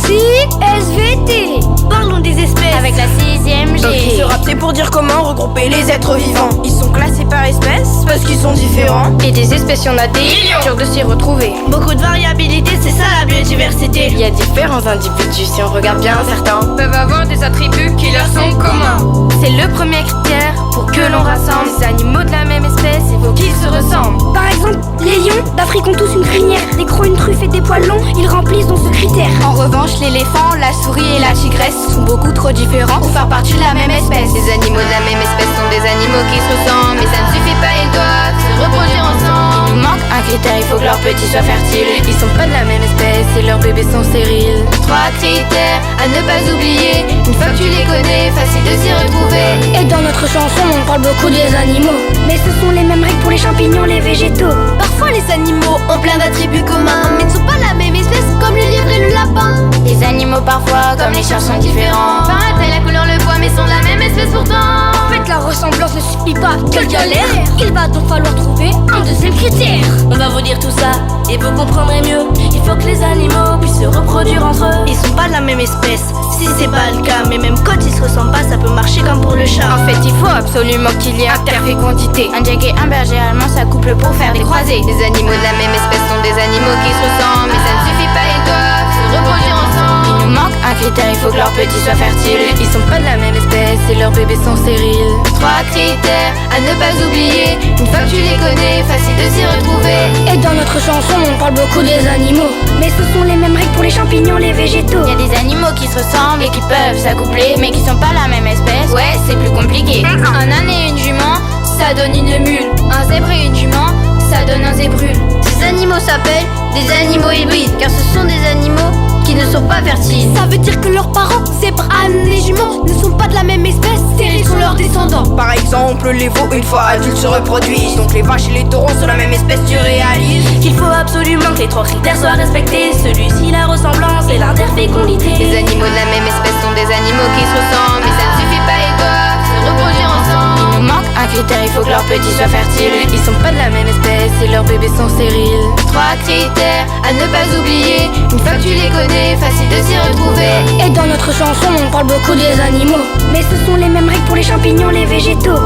Si, SVT. Parlons des espèces avec la 6ème G. Ok. Ce rap c'est pour dire comment regrouper les êtres vivants. Ils sont classés par espèces parce qu'ils sont différents. Et des espèces, y en a des millions, dur de s'y retrouver. Beaucoup de variabilité, c'est ça la biodiversité. Il y a différents individus, si on regarde bien, certains Peuvent avoir des attributs qui leur sont communs. C'est le premier critère pour que l'on rassemble des animaux de la même espèce, il faut qu'ils se ressemblent. Par exemple, les lions d'Afrique ont tous une crinière, des crocs, une truffe et des poils longs, ils remplissent dans ce critère. En revanche, l'éléphant, la souris et la tigresse sont beaucoup trop différents pour faire partie de la même espèce. Les animaux de la même espèce sont des animaux qui se ressemblent, mais ça ne suffit pas, ils doivent se reproduire ensemble. Il nous manque un critère, il faut que leurs petits soient fertiles. Ils sont pas de la même espèce et leurs bébés sont stériles. 3 critères à ne pas oublier, une fois que tu les connais, facile de s'y retrouver. Et dans notre chanson, on parle beaucoup des animaux, mais ce sont les mêmes règles pour les champignons, les végétaux. Parfois les animaux ont plein d'attributs communs, mais ne sont pas la même espèce comme le lièvre et le lapin. Les animaux parfois, comme les chats, sont différents. Par la taille, la couleur, le poids, mais sont la même espèce pourtant. En fait, la ressemblance ne suffit pas, quelle galère. Il va donc falloir trouver un deuxième critère. On va vous dire tout ça et vous comprendrez mieux. Il faut que les animaux puissent se reproduire entre eux. Ils sont pas de la même espèce, si c'est pas le cas, mais même quand ils se ressemblent pas, ça peut marcher comme pour le chat. En fait, il faut absolument qu'il y ait interfécondité. Un jack et un berger allemand s'accouplent pour faire des croisés. Les animaux de la même espèce sont des animaux qui se ressemblent, mais ça ne suffit pas, ils doivent se reproduire ensemble. Il nous manque un critère, il faut que leurs petits soient fertiles. Ils sont pas de la même espèce et leurs bébés sont stériles. 3 critères à ne pas oublier, une fois que tu les connais, facile de s'y retrouver. Et dans notre chanson, on parle beaucoup des animaux, mais ce sont les mêmes règles pour les champignons, les végétaux. Il y a des animaux qui se ressemblent et qui peuvent s'accoupler, mais qui sont pas la même espèce. Ouais, c'est plus compliqué. Un âne et une jument, ça donne une mule. Un zèbre et une jument, ça donne un zébrule. Ces animaux s'appellent des animaux hybrides, car ce sont des animaux qui ne sont pas fertiles. Ça veut dire que leurs parents, zèbres, ânes et juments, ne sont pas de la même espèce, stériles sont leurs descendants. Par exemple, les veaux, une fois adultes, se reproduisent. Donc les vaches et les taureaux sont la même espèce, tu réalises qu'il faut absolument que les 3 critères soient respectés. Celui-ci, la ressemblance et l'interfécondité. Les animaux de la même espèce sont des animaux qui se ressemblent, mais ça ne suffit pas, ils doivent se reproduire ensemble. Il nous manque un critère, il faut que leurs petits soient fertiles. Ils sont pas de la même espèce et leurs bébés sont stériles. 3 critères à ne pas oublier, une fois que tu les connais, facile de s'y retrouver. Et dans notre chanson, on parle beaucoup des animaux, mais ce sont les mêmes règles pour les champignons, les végétaux.